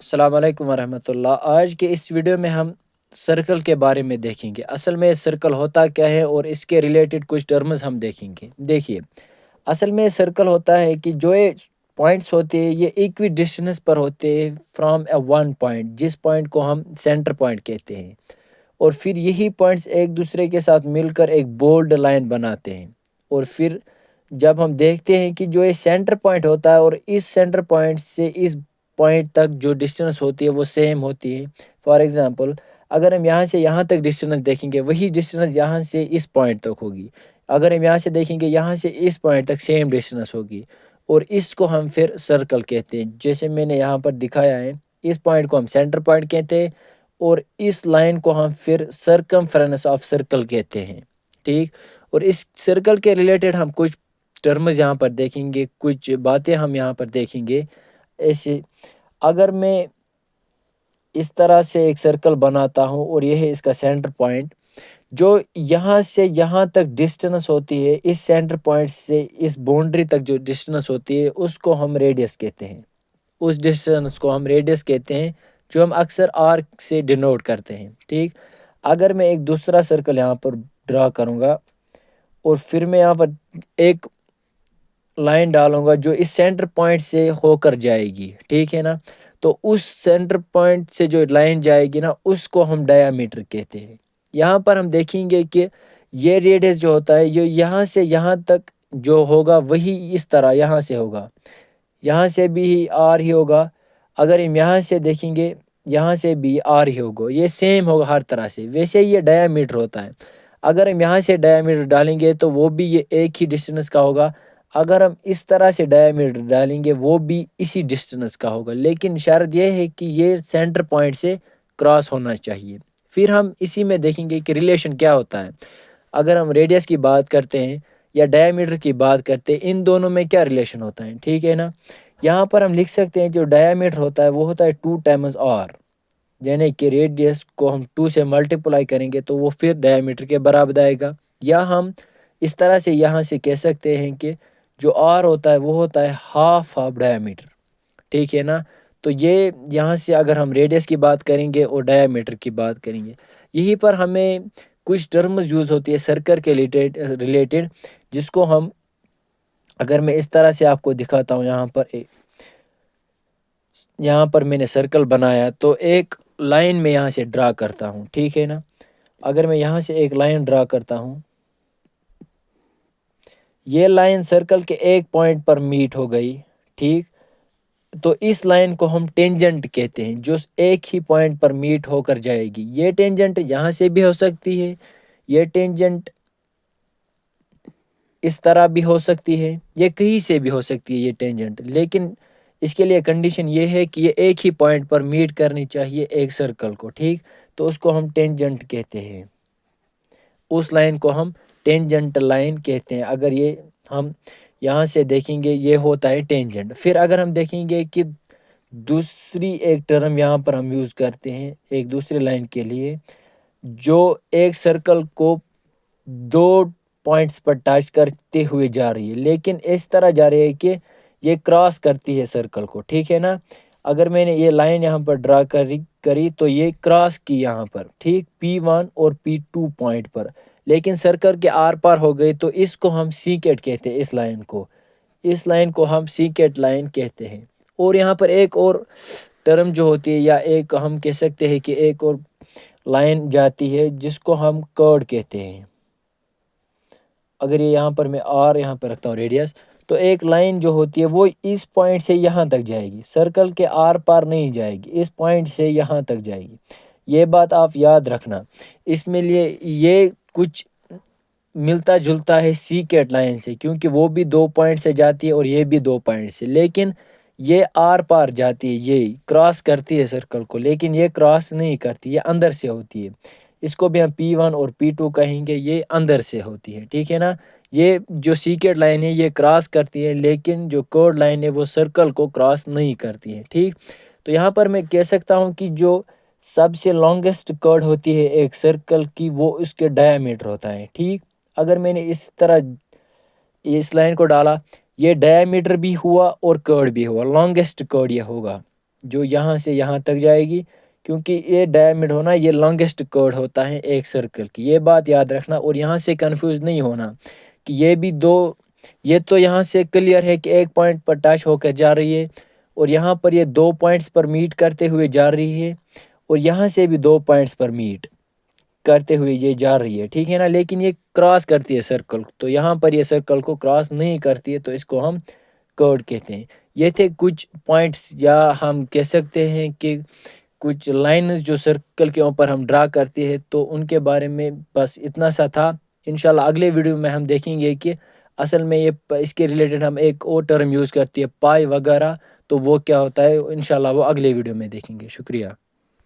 السلام علیکم ورحمۃ اللہ۔ آج کے اس ویڈیو میں ہم سرکل کے بارے میں دیکھیں گے۔ اصل میں سرکل ہوتا کیا ہے اور اس کے ریلیٹڈ کچھ ٹرمز ہم دیکھیں گے۔ دیکھیے، اصل میں سرکل ہوتا ہے کہ جو یہ پوائنٹس ہوتے ہیں یہ ایکوی ڈسٹینس پر ہوتے ہیں فرام اے ون پوائنٹ، جس پوائنٹ کو ہم سینٹر پوائنٹ کہتے ہیں، اور پھر یہی پوائنٹس ایک دوسرے کے ساتھ مل کر ایک بولڈ لائن بناتے ہیں۔ اور پھر جب ہم دیکھتے ہیں کہ جو یہ سینٹر پوائنٹ ہوتا ہے اور اس سینٹر پوائنٹ سے اس پوائنٹ تک جو ڈسٹینس ہوتی ہے وہ سیم ہوتی ہے۔ فار ایگزامپل، اگر ہم یہاں سے یہاں تک ڈسٹینس دیکھیں گے وہی ڈسٹینس یہاں سے اس پوائنٹ تک ہوگی۔ اگر ہم یہاں سے دیکھیں گے یہاں سے اس پوائنٹ تک سیم ڈسٹینس ہوگی، اور اس کو ہم پھر سرکل کہتے ہیں۔ جیسے میں نے یہاں پر دکھایا ہے، اس پوائنٹ کو ہم سینٹر پوائنٹ کہتے ہیں اور اس لائن کو ہم پھر سرکمفرنس آف سرکل کہتے ہیں، ٹھیک۔ اور اس سرکل کے ریلیٹڈ ہم کچھ ٹرمز یہاں پر دیکھیں گے، کچھ باتیں ہم یہاں پر دیکھیں گے۔ ایسے اگر میں اس طرح سے ایک سرکل بناتا ہوں اور یہ ہے اس کا سینٹر پوائنٹ، جو یہاں سے یہاں تک ڈسٹینس ہوتی ہے، اس سینٹر پوائنٹ سے اس باؤنڈری تک جو ڈسٹینس ہوتی ہے اس کو ہم ریڈیس کہتے ہیں۔ اس ڈسٹینس کو ہم ریڈیس کہتے ہیں، جو ہم اکثر آرک سے ڈینوٹ کرتے ہیں، ٹھیک۔ اگر میں ایک دوسرا سرکل یہاں پر ڈرا کروں گا اور پھر میں یہاں پر ایک لائن ڈالوں گا جو اس سینٹر پوائنٹ سے ہو کر جائے گی، ٹھیک ہے نا، تو اس سینٹر پوائنٹ سے جو لائن جائے گی نا اس کو ہم ڈایامیٹر کہتے ہیں۔ یہاں پر ہم دیکھیں گے کہ یہ ریڈیس جو ہوتا ہے یہ یہاں سے یہاں تک جو ہوگا وہی اس طرح یہاں سے ہوگا، یہاں سے بھی آر ہی ہوگا۔ اگر ہم یہاں سے دیکھیں گے یہاں سے بھی آر ہی ہوگا، یہ سیم ہوگا ہر طرح سے۔ ویسے یہ ڈایامیٹر ہوتا ہے، اگر ہم یہاں سے ڈایامیٹر ڈالیں گے تو وہ بھی یہ ایک ہی ڈسٹینس کا ہوگا۔ اگر ہم اس طرح سے ڈایامیٹر ڈالیں گے وہ بھی اسی ڈسٹینس کا ہوگا، لیکن شرط یہ ہے کہ یہ سینٹر پوائنٹ سے کراس ہونا چاہیے۔ پھر ہم اسی میں دیکھیں گے کہ ریلیشن کیا ہوتا ہے۔ اگر ہم ریڈیس کی بات کرتے ہیں یا ڈایامیٹر کی بات کرتے ہیں، ان دونوں میں کیا ریلیشن ہوتا ہے، ٹھیک ہے نا۔ یہاں پر ہم لکھ سکتے ہیں جو ڈایامیٹر ہوتا ہے وہ ہوتا ہے 2 ٹائمز آر، یعنی کہ ریڈیس کو ہم 2 سے ملٹیپلائی کریں گے تو وہ پھر ڈایامیٹر کے برابر آئے گا۔ یا ہم اس طرح سے یہاں سے کہہ سکتے ہیں کہ جو آر ہوتا ہے وہ ہوتا ہے ہاف آف ڈایامیٹر، ٹھیک ہے نا۔ تو یہ یہاں سے اگر ہم ریڈیس کی بات کریں گے اور ڈایامیٹر کی بات کریں گے، یہیں پر ہمیں کچھ ٹرمز یوز ہوتی ہے سرکل کے ریلیٹڈ، جس کو ہم اگر میں اس طرح سے آپ کو دکھاتا ہوں، یہاں پر میں نے سرکل بنایا تو ایک لائن میں یہاں سے ڈرا کرتا ہوں، ٹھیک ہے نا۔ اگر میں یہاں سے ایک لائن ڈرا کرتا ہوں، یہ لائن سرکل کے ایک پوائنٹ پر میٹ ہو گئی، ٹھیک۔ تو اس لائن کو ہم ٹینجنٹ کہتے ہیں، جو ایک ہی پوائنٹ پر میٹ ہو کر جائے گی۔ یہ ٹینجنٹ یہاں سے بھی ہو سکتی ہے، یہ ٹینجنٹ اس طرح بھی ہو سکتی ہے، یہ کہیں سے بھی ہو سکتی ہے یہ ٹینجنٹ، لیکن اس کے لیے کنڈیشن یہ ہے کہ یہ ایک ہی پوائنٹ پر میٹ کرنی چاہیے ایک سرکل کو، ٹھیک۔ تو اس کو ہم ٹینجنٹ کہتے ہیں، اس لائن کو ہم ٹینجنٹ لائن کہتے ہیں۔ اگر یہ ہم یہاں سے دیکھیں گے یہ ہوتا ہے ٹینجنٹ۔ پھر اگر ہم دیکھیں گے کہ دوسری ایک ٹرم یہاں پر ہم یوز کرتے ہیں ایک دوسری لائن کے لیے، جو ایک سرکل کو 2 پوائنٹس پر ٹچ کرتے ہوئے جا رہی ہے، لیکن اس طرح جا رہی ہے کہ یہ کراس کرتی ہے سرکل کو، ٹھیک ہے نا۔ اگر میں نے یہ لائن یہاں پر ڈرا کری تو یہ کراس کی یہاں پر، ٹھیک، P1 اور P2 پوائنٹ پر، لیکن سرکل کے آر پار ہو گئی تو اس کو ہم سیکیٹ کہتے ہیں۔ اس لائن کو ہم سیکیٹ لائن کہتے ہیں۔ اور یہاں پر ایک اور ٹرم جو ہوتی ہے، یا ایک ہم کہہ سکتے ہیں کہ ایک اور لائن جاتی ہے جس کو ہم کارڈ کہتے ہیں۔ اگر یہ یہاں پر میں آر یہاں پر رکھتا ہوں ریڈیس، تو ایک لائن جو ہوتی ہے وہ اس پوائنٹ سے یہاں تک جائے گی، سرکل کے آر پار نہیں جائے گی، اس پوائنٹ سے یہاں تک جائے گی۔ یہ بات آپ یاد رکھنا۔ اس میں لیے یہ کچھ ملتا جلتا ہے سیکیٹ لائن سے، کیونکہ وہ بھی 2 پوائنٹ سے جاتی ہے اور یہ بھی 2 پوائنٹ سے، لیکن یہ آر پار جاتی ہے، یہ کراس کرتی ہے سرکل کو، لیکن یہ کراس نہیں کرتی، یہ اندر سے ہوتی ہے۔ اس کو بھی ہم P1 اور P2 کہیں گے، یہ اندر سے ہوتی ہے، ٹھیک ہے نا۔ یہ جو سیکیٹ لائن ہے یہ کراس کرتی ہے، لیکن جو کارڈ لائن ہے وہ سرکل کو کراس نہیں کرتی ہے، ٹھیک۔ تو یہاں پر میں کہہ سکتا ہوں کہ جو سب سے لانگسٹ کارڈ ہوتی ہے ایک سرکل کی، وہ اس کے ڈایامیٹر ہوتا ہے، ٹھیک۔ اگر میں نے اس طرح اس لائن کو ڈالا، یہ ڈایامیٹر بھی ہوا اور کارڈ بھی ہوا، لانگسٹ کارڈ یہ ہوگا، جو یہاں سے یہاں تک جائے گی، کیونکہ یہ ڈائمنڈ ہونا یہ لانگیسٹ کارڈ ہوتا ہے ایک سرکل کی، یہ بات یاد رکھنا، اور یہاں سے کنفیوز نہیں ہونا کہ یہ بھی دو، یہ تو یہاں سے کلیئر ہے کہ ایک پوائنٹ پر ٹچ ہو کر جا رہی ہے، اور یہاں پر یہ 2 پوائنٹس پر میٹ کرتے ہوئے جا رہی ہے، اور یہاں سے بھی 2 پوائنٹس پر میٹ کرتے ہوئے یہ جا رہی ہے، ٹھیک ہے نا، لیکن یہ کراس کرتی ہے سرکل، تو یہاں پر یہ سرکل کو کراس نہیں کرتی ہے، تو اس کو ہم کارڈ کہتے ہیں۔ یہ تھے کچھ پوائنٹس، یا ہم کہہ سکتے ہیں کہ کچھ لائنز جو سرکل کے اوپر ہم ڈرا کرتے ہیں، تو ان کے بارے میں بس اتنا سا تھا۔ انشاءاللہ اگلے ویڈیو میں ہم دیکھیں گے کہ اصل میں یہ اس کے ریلیٹڈ ہم ایک اور ٹرم یوز کرتی ہے پائی وغیرہ، تو وہ کیا ہوتا ہے، انشاءاللہ وہ اگلے ویڈیو میں دیکھیں گے۔ شکریہ۔